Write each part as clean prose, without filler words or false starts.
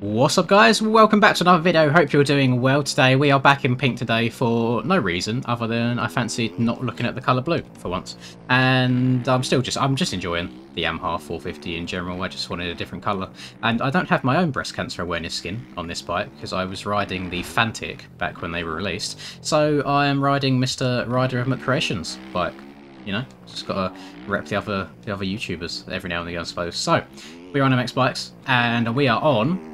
What's up guys, welcome back to another video. Hope you're doing well today. We are back in pink today for no reason other than I fancied not looking at the colour blue for once. And I'm just enjoying the Yamaha 450 in general. I just wanted a different colour. And I don't have my own breast cancer awareness skin on this bike because I was riding the Fantic back when they were released. So I am riding Mr. Rider of McCreations bike. You know, just gotta rep the other YouTubers every now and again, I suppose. So we're on MX Bikes and we are on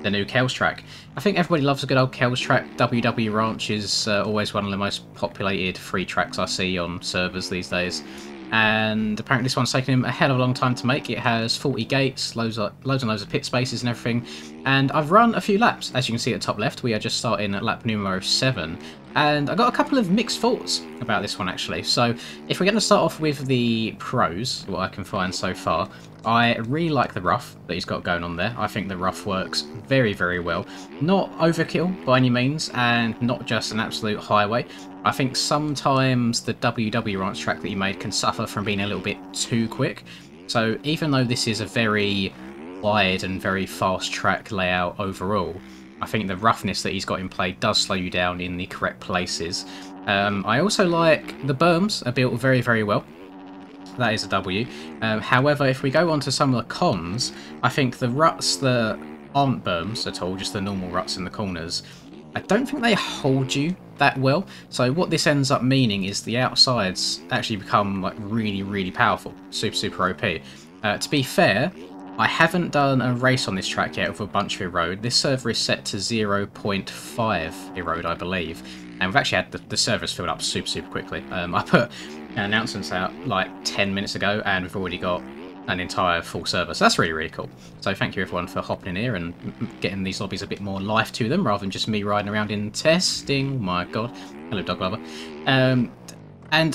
the new Kells track. I think everybody loves a good old Kells track. WW Ranch is always one of the most populated free tracks I see on servers these days. And apparently this one's taken him a hell of a long time to make. It has 40 gates, loads and loads of pit spaces and everything. And I've run a few laps. As you can see at the top left, we are just starting at lap numero 7. And I got a couple of mixed thoughts about this one actually. So if we're going to start off with the pros, what I can find so far, I really like the rough that he's got going on there. I think the rough works very, very well. Not overkill by any means, and not just an absolute highway. I think sometimes the WW Ranch track that he made can suffer from being a little bit too quick. So even though this is a very wide and very fast track layout overall, I think the roughness that he's got in play does slow you down in the correct places. I also like the berms are built very, very well. That is a W. However, if we go on to some of the cons, I think the ruts that aren't berms at all, just the normal ruts in the corners, I don't think they hold you that well. So what this ends up meaning is the outsides actually become like really, really powerful. Super, super OP. To be fair, I haven't done a race on this track yet with a bunch of erode. This server is set to 0.5 erode, I believe. And we've actually had the servers filled up super, super quickly. I put announcements out like 10 minutes ago and we've already got an entire full server, so that's really, really cool. So thank you everyone for hopping in here and getting these lobbies a bit more life to them rather than just me riding around in testing. My god. Hello dog lover. And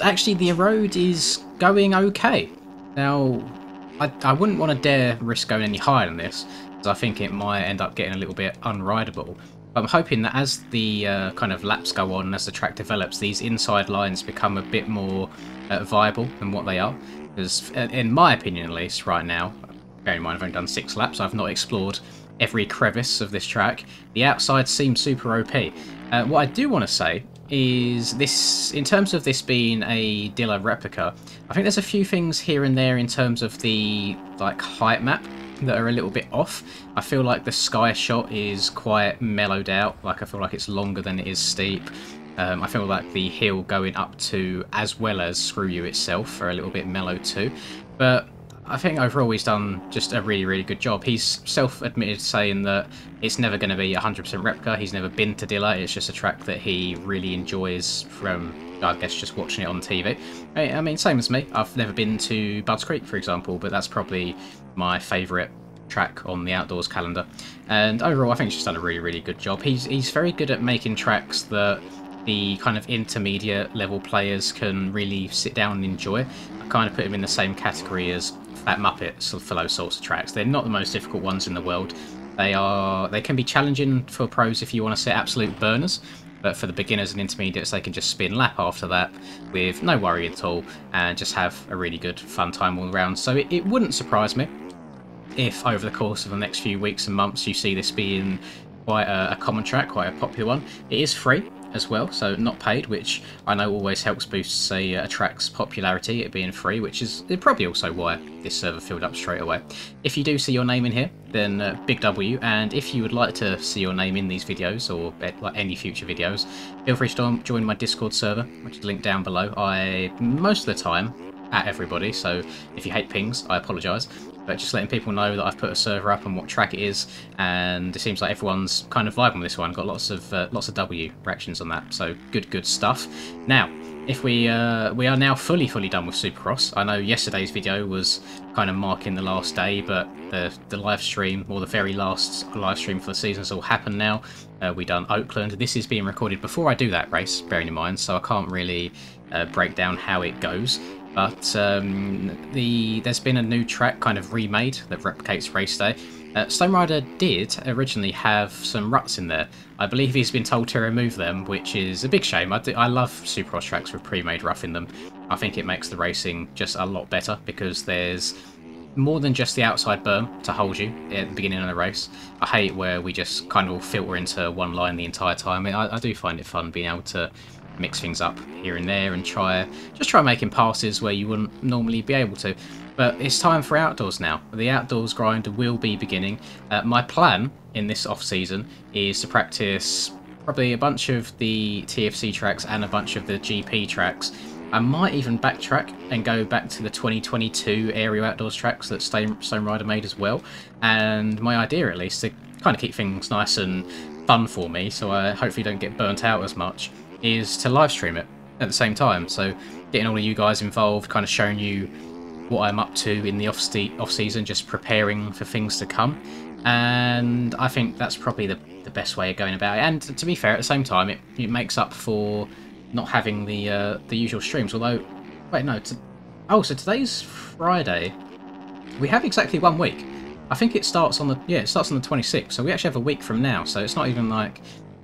actually the erode is going okay. Now I wouldn't want to dare risk going any higher than this because I think it might end up getting a little bit unrideable. I'm hoping that as the kind of laps go on, as the track develops, these inside lines become a bit more viable than what they are. Because, in my opinion at least, right now, bearing in mind I've only done 6 laps, I've not explored every crevice of this track. The outside seems super OP. What I do want to say is this, in terms of this being a Dilla replica, I think there's a few things here and there in terms of the like height map that are a little bit off. I feel like the sky shot is quite mellowed out, like I feel like it's longer than it is steep. I feel like the hill going up to as well as Screw You itself are a little bit mellow too. But I think overall he's done just a really, really good job. He's self-admitted saying that it's never going to be 100% replica. He's never been to Dilla. It's just a track that he really enjoys from, I guess, just watching it on TV. I mean, same as me. I've never been to Budds Creek, for example, but that's probably my favourite track on the outdoors calendar. And overall, I think he's just done a really, really good job. He's very good at making tracks that the kind of intermediate level players can really sit down and enjoy. I kind of put him in the same category as Fat Muppets for those sorts of tracks. They're not the most difficult ones in the world. They can be challenging for pros if you want to set absolute burners, but for the beginners and intermediates they can just spin lap after that with no worry at all and just have a really good fun time all around. So it wouldn't surprise me if over the course of the next few weeks and months you see this being quite a common track, quite a popular one. It is free as well, so not paid, which I know always helps boost, say, a track's popularity, it being free, which is probably also why this server filled up straight away. If you do see your name in here, then big W, and if you would like to see your name in these videos, or like any future videos, feel free to join my Discord server, which is linked down below. I, most of the time, at everybody, so if you hate pings, I apologise. But just letting people know that I've put a server up and what track it is, and it seems like everyone's kind of vibing with this one. Got lots of W reactions on that, so good stuff. Now, if we are now fully done with Supercross. I know yesterday's video was kind of marking the last day, but the live stream, or the very last live stream for the season, has all happened now. We done Oakland. This is being recorded before I do that race, bearing in mind, so I can't really break down how it goes. But there's been a new track kind of remade that replicates race day. Stone Rider did originally have some ruts in there. I believe he's been told to remove them, which is a big shame. I love Supercross tracks with pre-made rough in them. I think it makes the racing just a lot better because there's more than just the outside berm to hold you at the beginning of the race. I hate where we just kind of all filter into one line the entire time. I do find it fun being able to mix things up here and there and try making passes where you wouldn't normally be able to. But it's time for outdoors now. The outdoors grind will be beginning. My plan in this off season is to practice probably a bunch of the TFC tracks and a bunch of the GP tracks. I might even backtrack and go back to the 2022 aerial outdoors tracks that Stone Rider made as well. And my idea, at least, to kind of keep things nice and fun for me, so I hopefully don't get burnt out as much, is to live stream it at the same time. So getting all of you guys involved, kind of showing you what I'm up to in the off season, just preparing for things to come. And I think that's probably the best way of going about it. And to be fair, at the same time, it makes up for not having the usual streams. Although, wait, no. So today's Friday. We have exactly 1 week. I think it starts on the 26th. So we actually have a week from now. So it's not even like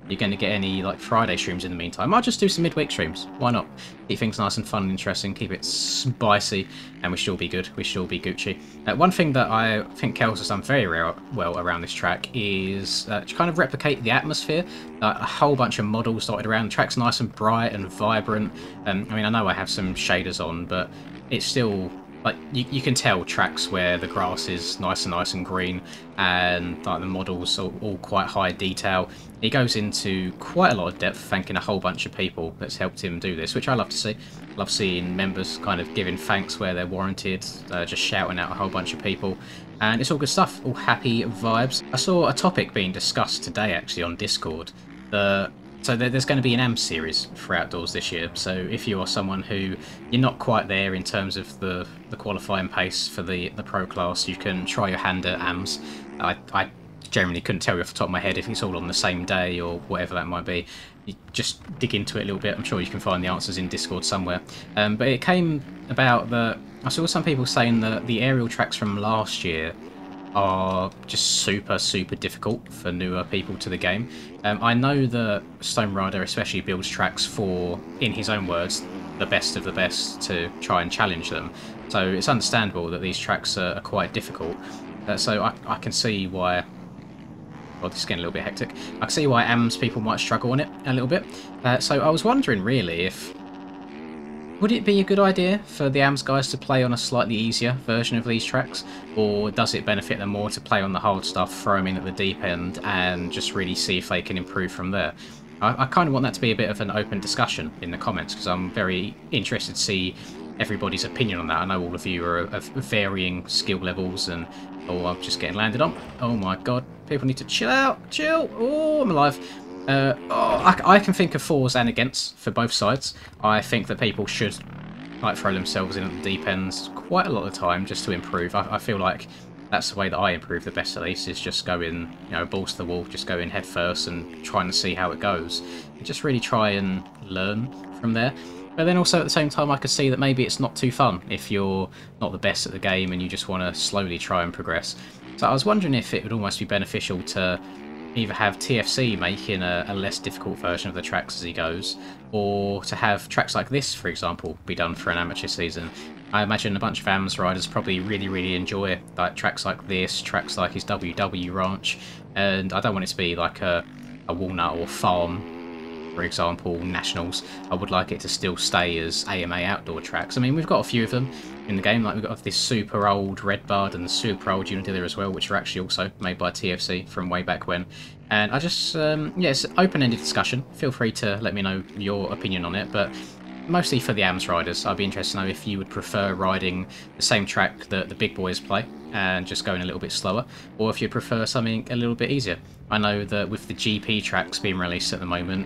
you're going to get any like Friday streams in the meantime. I might just do some midweek streams. Why not? Keep things nice and fun and interesting. Keep it spicy, and we should all be good. We should all be Gucci. One thing that I think Kels has done very well around this track is to kind of replicate the atmosphere. A whole bunch of models dotted around. The track's nice and bright and vibrant. I mean, I know I have some shaders on, but it's still like you can tell tracks where the grass is nice and green, and like the models are all quite high detail. He goes into quite a lot of depth, thanking a whole bunch of people that's helped him do this, which I love to see. Love seeing members kind of giving thanks where they're warranted, just shouting out a whole bunch of people, and it's all good stuff, all happy vibes. I saw a topic being discussed today actually on Discord. So there's going to be an AMS series for outdoors this year. So if you are someone who you're not quite there in terms of the qualifying pace for the pro class, you can try your hand at AMS. I generally couldn't tell you off the top of my head if it's all on the same day or whatever that might be. You just dig into it a little bit. I'm sure you can find the answers in Discord somewhere. But it came about that I saw some people saying that the aerial tracks from last year are just super difficult for newer people to the game. I know that Stone Rider especially builds tracks for, in his own words, the best of the best to try and challenge them. So it's understandable that these tracks are quite difficult. So I can see why. Well, this is getting a little bit hectic. I can see why AMS people might struggle on it a little bit. So I was wondering really if would it be a good idea for the AMS guys to play on a slightly easier version of these tracks, or does it benefit them more to play on the hard stuff, throw them in at the deep end, and just really see if they can improve from there? I kind of want that to be a bit of an open discussion in the comments, because I'm very interested to see everybody's opinion on that. I know all of you are of varying skill levels, and oh, I'm just getting landed on. Oh my god, people need to chill out, chill. Oh, I'm alive. I can think of fors and against for both sides. I think that people should like throw themselves in at the deep ends quite a lot of the time just to improve. I feel like that's the way that I improve the best, at least, is just going, you know, balls to the wall, just going head first and trying to see how it goes. And just really try and learn from there. But then also at the same time, I could see that maybe it's not too fun if you're not the best at the game and you just want to slowly try and progress. So I was wondering if it would almost be beneficial to either have TFC making a less difficult version of the tracks as he goes, or to have tracks like this, for example, be done for an amateur season. I imagine a bunch of AMS riders probably really enjoy like tracks like this, tracks like his WW Ranch, and I don't want it to be like a Walnut or Farm, for example, Nationals. I would like it to still stay as AMA outdoor tracks. I mean, we've got a few of them in the game, like we've got this super old Redbud and the super old Unadilla as well, which are actually also made by TFC from way back when. And I just, yeah, it's an open-ended discussion. Feel free to let me know your opinion on it, but mostly for the AMS riders, I'd be interested to know if you would prefer riding the same track that the big boys play and just going a little bit slower, or if you prefer something a little bit easier. I know that with the GP tracks being released at the moment,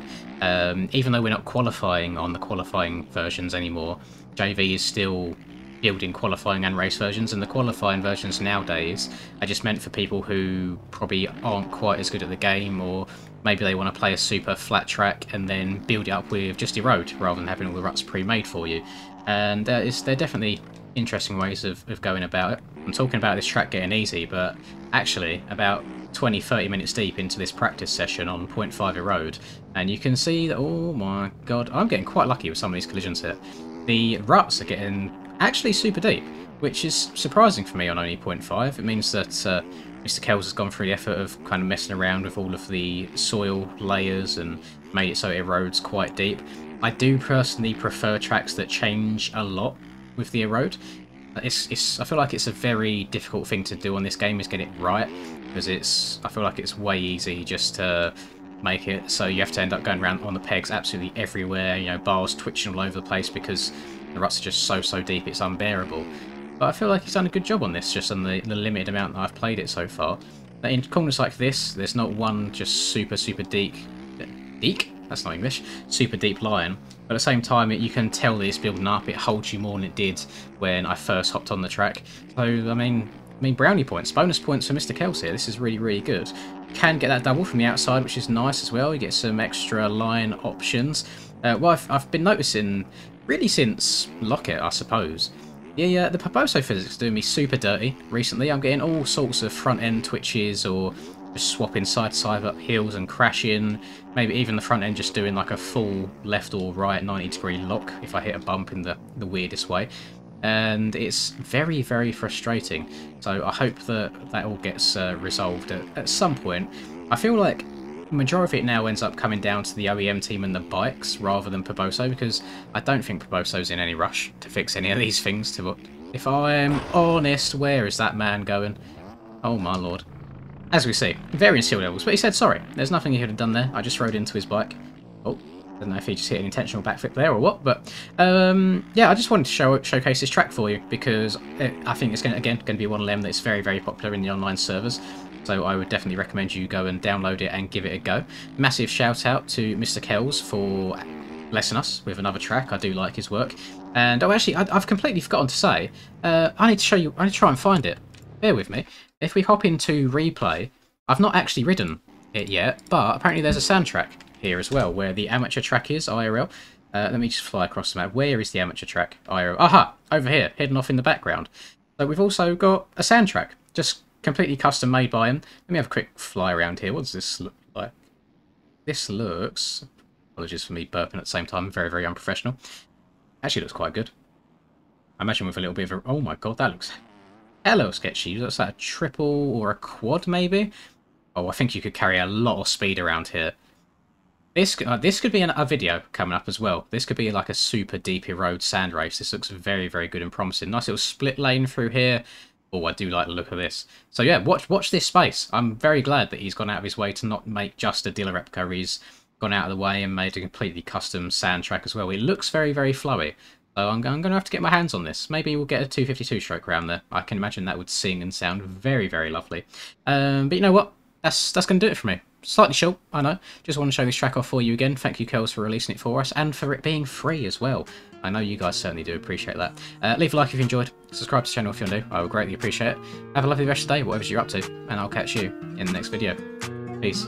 even though we're not qualifying on the qualifying versions anymore, JV is still building qualifying and race versions, and the qualifying versions nowadays are just meant for people who probably aren't quite as good at the game, or maybe they want to play a super flat track and then build it up with just your road rather than having all the ruts pre-made for you. And they're definitely interesting ways of going about it. I'm talking about this track getting easy, but actually about 20-30 minutes deep into this practice session on 0.5 road, and you can see that, oh my god, I'm getting quite lucky with some of these collisions here. The ruts are getting actually super deep. which is surprising for me on only 0.5. It means that Mr. Kells has gone through the effort of kind of messing around with all of the soil layers and made it so it erodes quite deep. I do personally prefer tracks that change a lot with the erode. I feel like it's a very difficult thing to do on this game, is get it right, because I feel like it's way easy just to make it so you have to end up going around on the pegs absolutely everywhere, you know, bars twitching all over the place because the ruts are just so deep it's unbearable. But I feel like he's done a good job on this, just on the limited amount that I've played it so far. In corners like this, there's not one just super deep... Deek? That's not English. Super deep line. But at the same time, you can tell that it's building up. It holds you more than it did when I first hopped on the track. So, I mean brownie points, bonus points for Mr. Kells here. This is really good. Can get that double from the outside, which is nice as well. You get some extra line options. Well, I've been noticing, really since Locket, I suppose, the Paboso physics is doing me super dirty recently. I'm getting all sorts of front-end twitches or just swapping side to side up hills and crashing. Maybe even the front end just doing like a full left or right 90-degree lock if I hit a bump in the weirdest way. And it's very frustrating. So I hope that all gets resolved at some point. I feel like the majority of it now ends up coming down to the OEM team and the bikes rather than Paboso, because I don't think Paboso's in any rush to fix any of these things. If I am honest, where is that man going? Oh my lord. As we see, varying skill levels, but he said sorry. There's nothing he could have done there. I just rode into his bike. Oh, I don't know if he just hit an intentional backflip there or what, but yeah, I just wanted to showcase this track for you because I think it's going to be one of them that's very popular in the online servers. So I would definitely recommend you go and download it and give it a go. Massive shout out to Mr. Kells for blessing us with another track. I do like his work. And oh, actually, I've completely forgotten to say, I need to show you. I need to try and find it. Bear with me. If we hop into replay, I've not actually ridden it yet, but apparently there's a soundtrack here as well, where the amateur track is, IRL. Let me just fly across the map. Where is the amateur track, IRL? Aha! Over here, hidden off in the background. So we've also got a soundtrack, just completely custom made by him. Let me have a quick fly around here. What does this look like? This looks... Apologies for me burping at the same time, very unprofessional. Actually looks quite good. I imagine with a little bit of a... Oh my god, that looks... Hello, sketchy. That's like a triple or a quad, maybe? Oh, I think you could carry a lot of speed around here. This could be a video coming up as well. This could be like a super deep erode sand race. This looks very good and promising. Nice little split lane through here. Oh, I do like the look of this. So yeah, watch this space. I'm very glad that he's gone out of his way to not make just a dealer replica. He's gone out of the way and made a completely custom sand track as well. It looks very flowy. So I'm going to have to get my hands on this. Maybe we'll get a 252 stroke around there. I can imagine that would sing and sound very lovely. But you know what? That's going to do it for me. Slightly short, I know. Just want to show this track off for you again. Thank you, Kells, for releasing it for us and for it being free as well. I know you guys certainly do appreciate that. Leave a like if you enjoyed. Subscribe to the channel if you're new. I would greatly appreciate it. Have a lovely rest of the day, whatever you're up to. And I'll catch you in the next video. Peace.